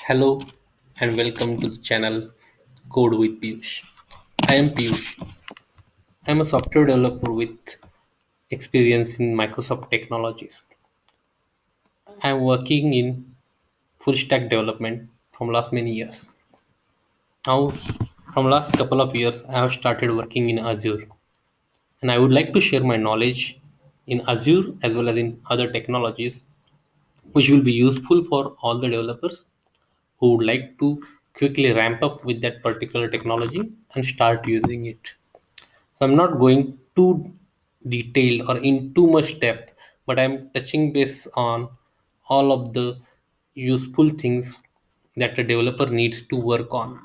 Hello and welcome to the channel Code with Piyush. I am Piyush. I am a software developer with experience in Microsoft technologies. I am working in full stack development from last many years. Now, from last couple of years, I have started working in Azure, and I would like to share my knowledge in Azure as well as in other technologies, which will be useful for all the developers who would like to quickly ramp up with that particular technology and start using it. So I'm not going too detailed or in too much depth, but I'm touching base on all of the useful things that a developer needs to work on.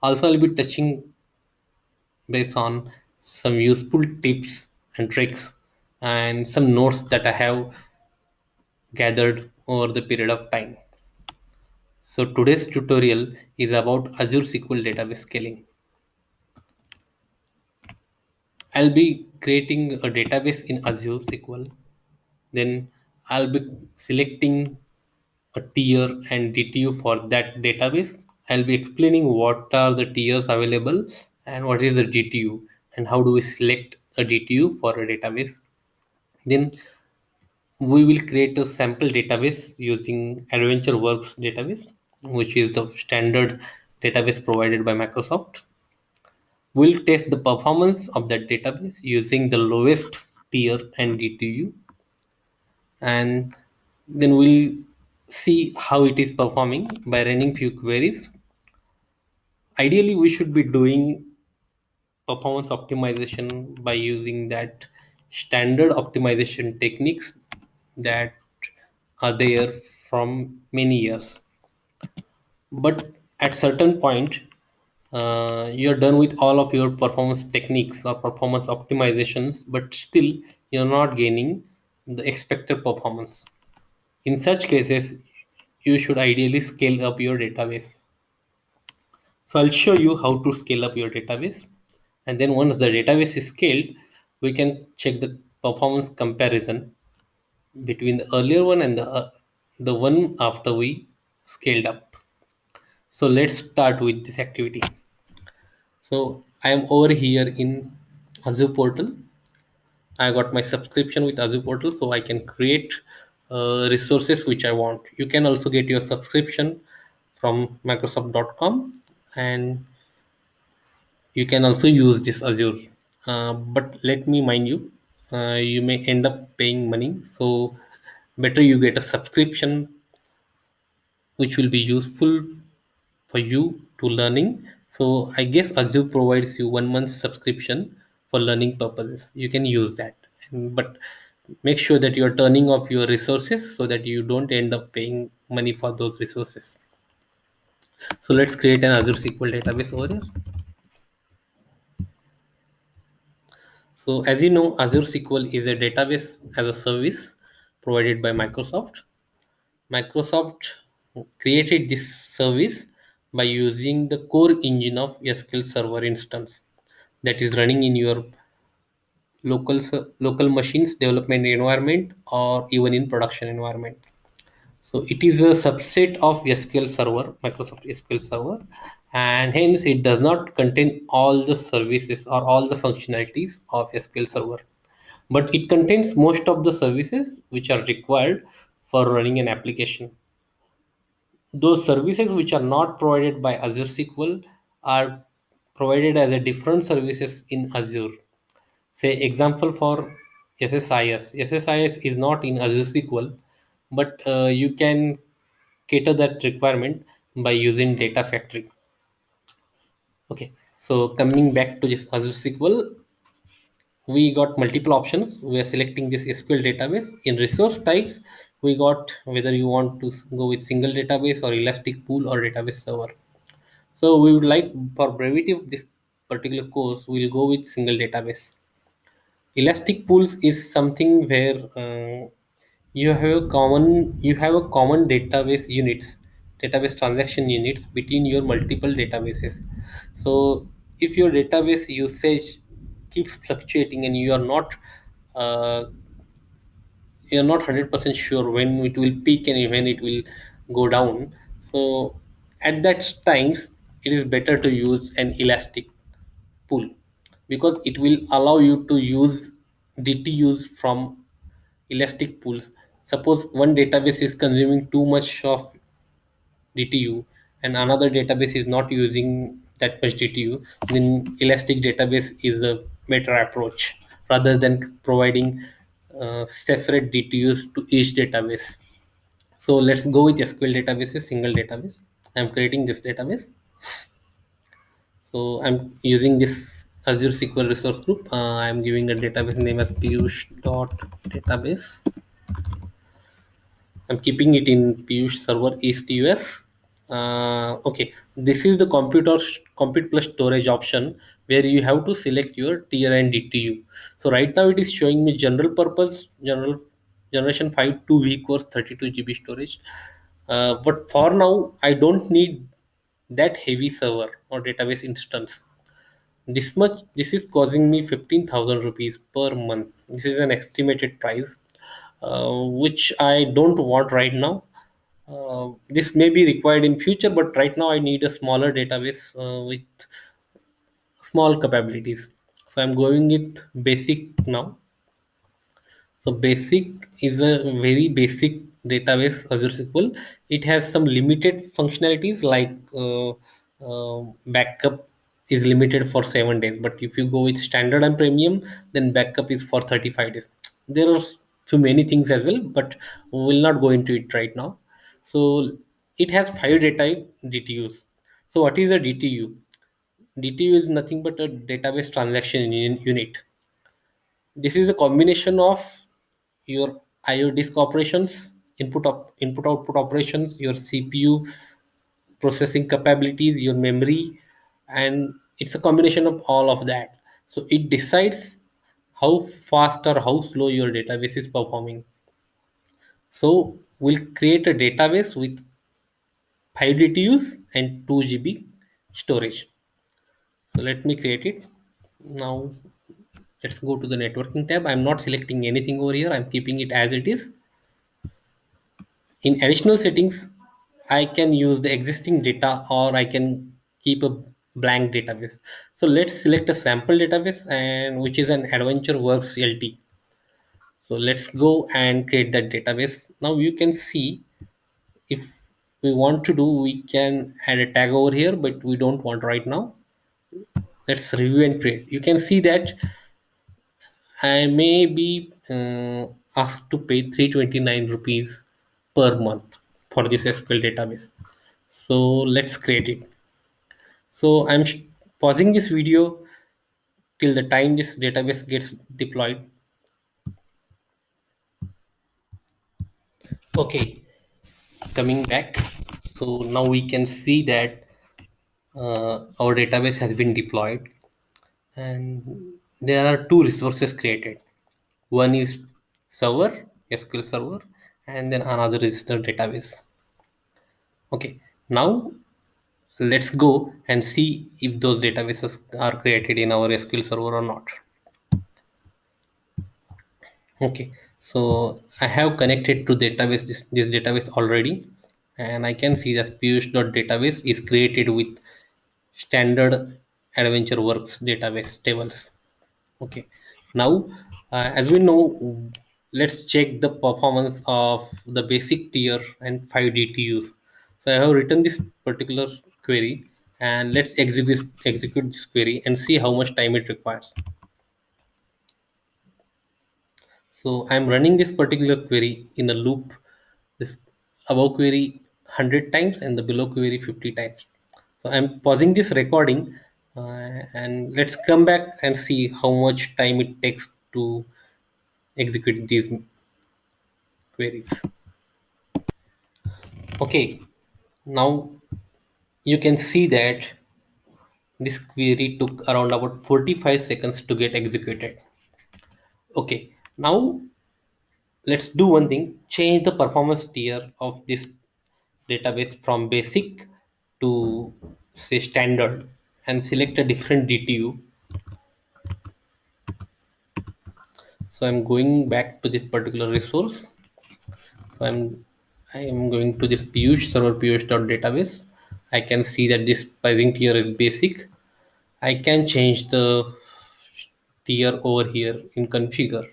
Also, I'll be touching base on some useful tips and tricks and some notes that I have gathered over the period of time. So today's tutorial is about Azure SQL database scaling. I'll be creating a database in Azure SQL. Then I'll be selecting a tier and DTU for that database. I'll be explaining what are the tiers available and what is the DTU and how do we select a DTU for a database. Then we will create a sample database using AdventureWorks database, which is the standard database provided by Microsoft. We'll test the performance of that database using the lowest tier and DTU, and then we'll see how it is performing by running few queries. Ideally, we should be doing performance optimization by using that standard optimization techniques that are there from many years. But at certain point, you're done with all of your performance techniques or performance optimizations, but still you're not gaining the expected performance. In such cases, you should ideally scale up your database. So I'll show you how to scale up your database. And then once the database is scaled, we can check the performance comparison between the earlier one and the one after we scaled up. So let's start with this activity. So I am over here in Azure portal. I got my subscription with Azure portal, so I can create resources which I want. You can also get your subscription from Microsoft.com, and you can also use this Azure. But let me mind you, you may end up paying money. So better you get a subscription which will be useful for you to learning. So I guess Azure provides you 1 month subscription for learning purposes. You can use that, but make sure that you are turning off your resources so that you don't end up paying money for those resources. So let's create an Azure SQL database over here. So as you know, Azure SQL is a database as a service provided by Microsoft. Microsoft created this service by using the core engine of SQL Server instance that is running in your local machines development environment or even in production environment. So it is a subset of SQL Server, Microsoft SQL Server, and hence it does not contain all the services or all the functionalities of SQL Server, but it contains most of the services which are required for running an application. Those services which are not provided by Azure SQL are provided as a different services in Azure. Say example for SSIS. SSIS is not in Azure SQL, but you can cater that requirement by using Data Factory. Okay, so coming back to this Azure SQL, we got multiple options. We are selecting this SQL database. In resource types, we got whether you want to go with single database or elastic pool or database server. So we would like, for brevity of this particular course, we'll go with single database. Elastic pools is something where you have a common database transaction units between your multiple databases. So if your database usage keeps fluctuating and uh, you're not 100% sure when it will peak and when it will go down, so At that times, it is better to use an elastic pool, because it will allow you to use DTUs from elastic pools. Suppose one database is consuming too much of DTU and another database is not using that much DTU, then elastic database is a better approach rather than providing separate DTUs to each database. So let's go with SQL databases, single database. I'm creating this database. So I'm using this Azure SQL resource group. I'm giving a database name as Piyush.database. I'm keeping it in Piyush server East US. Okay, this is the compute plus storage option where you have to select your tier and DTU. So right now it is showing me general purpose, generation 5 2 week course 32 GB storage. But for now, I don't need that heavy server or database instance. This is causing me 15,000 rupees per month. This is an estimated price, which I don't want right now. This may be required in future, but right now I need a smaller database with small capabilities. So I'm going with basic now. So basic is a very basic database Azure SQL. It has some limited functionalities like backup is limited for 7 days. But if you go with standard and premium, then backup is for 35 days. There are few many things as well, but we will not go into it right now. So it has 5 data DTUs. So what is a DTU? DTU is nothing but a database transaction unit. This is a combination of your IO disk operations, input output operations, your CPU processing capabilities, your memory, and it's a combination of all of that. So it decides how fast or how slow your database is performing. So we'll create a database with 5 DTUs and 2 GB storage. So let me create it. Now let's go to the networking tab. I'm not selecting anything over here. I'm keeping it as it is. In additional settings, I can use the existing data or I can keep a blank database. So let's select a sample database, and which is an Adventure Works LT. So let's go and create that database. Now you can see, if we want to do, we can add a tag over here, but we don't want right now. Let's review and create. You can see that I may be asked to pay 329 rupees per month for this SQL database. So let's create it. So pausing this video till the time this database gets deployed. Okay, coming back. So now we can see that our database has been deployed, and there are two resources created. One is server, SQL server, and then another is the database. Okay, now let's go and see if those databases are created in our SQL server or not. Okay, so I have connected to database this database already, and I can see that Piyush.database is created with standard Adventure Works database tables. Okay, now as we know, let's check the performance of the basic tier and 5 DTUs. So I have written this particular query, and let's execute this query and see how much time it requires. So I'm running this particular query in a loop, this above query 100 times and the below query 50 times. So I'm pausing this recording, and let's come back and see how much time it takes to execute these queries. Okay, now you can see that this query took around about 45 seconds to get executed. Okay, now let's do one thing, change the performance tier of this database from basic to say standard and select a different DTU. So I'm going back to this particular resource. So I am going to this Piyush server Piyush.database. I can see that this pricing tier is basic. I can change the tier over here in configure.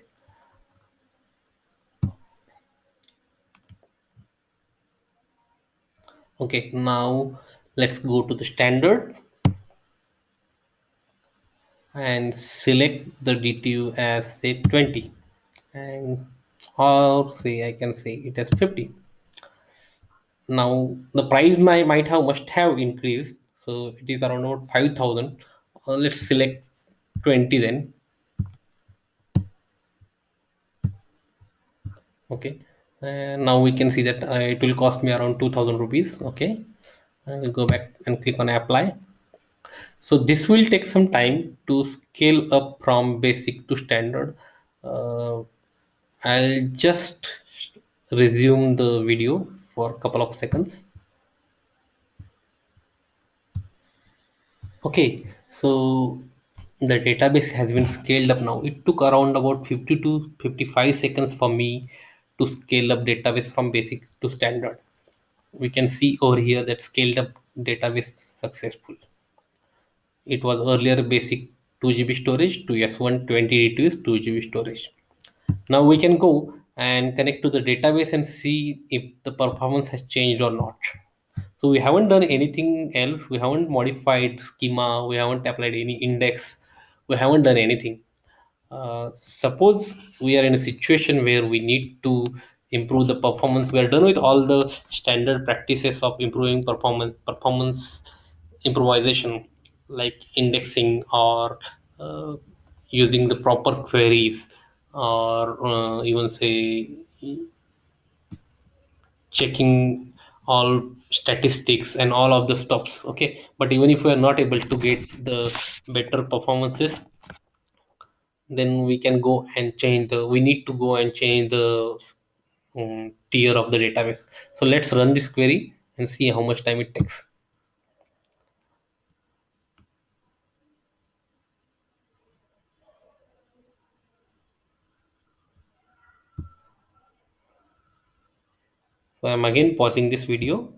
Okay, now let's go to the standard and select the DTU as say 20, and or say I can say it as 50. Now the price might have must have increased, so it is around about 5,000. Let's select 20 then. Okay, and now we can see that it will cost me around 2,000 rupees. Okay, I will go back and click on apply. So this will take some time to scale up from basic to standard. uh, I'll just resume the video for a couple of seconds. Okay, so the database has been scaled up now. It took around about 50 to 55 seconds for me to scale up database from basic to standard. We can see over here that scaled up database successful. It was earlier basic 2 GB storage to S1 20 is 2 GB storage. Now we can go and connect to the database and see if the performance has changed or not. So we haven't done anything else. We haven't modified schema. We haven't applied any index. We haven't done anything. Suppose we are in a situation where we need to improve the performance. We are done with all the standard practices of improving performance improvisation, like indexing or using the proper queries, or even say checking all statistics and all of the stuffs. Okay, but even if we are not able to get the better performances, then we can go and change the we need to go and change the tier of the database. So let's run this query and see how much time it takes. So I'm again pausing this video.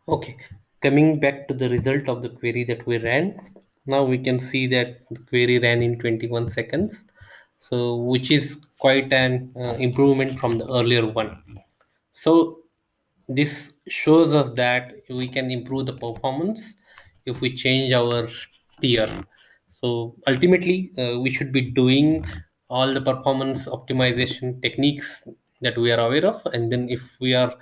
Okay, coming back to the result of the query that we ran. Now we can see that the query ran in 21 seconds, so which is quite an improvement from the earlier one. So this shows us that we can improve the performance if we change our tier. So ultimately, we should be doing all the performance optimization techniques that we are aware of, and then if we are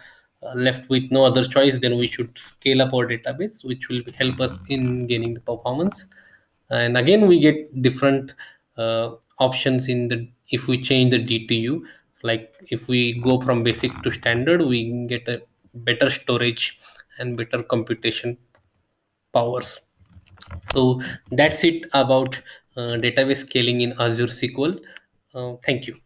left with no other choice, then we should scale up our database, which will help us in gaining the performance. And again, we get different options in the if we change the DTU. Like if we go from basic to standard, we get a better storage and better computation powers. So that's it about database scaling in Azure SQL. Thank you.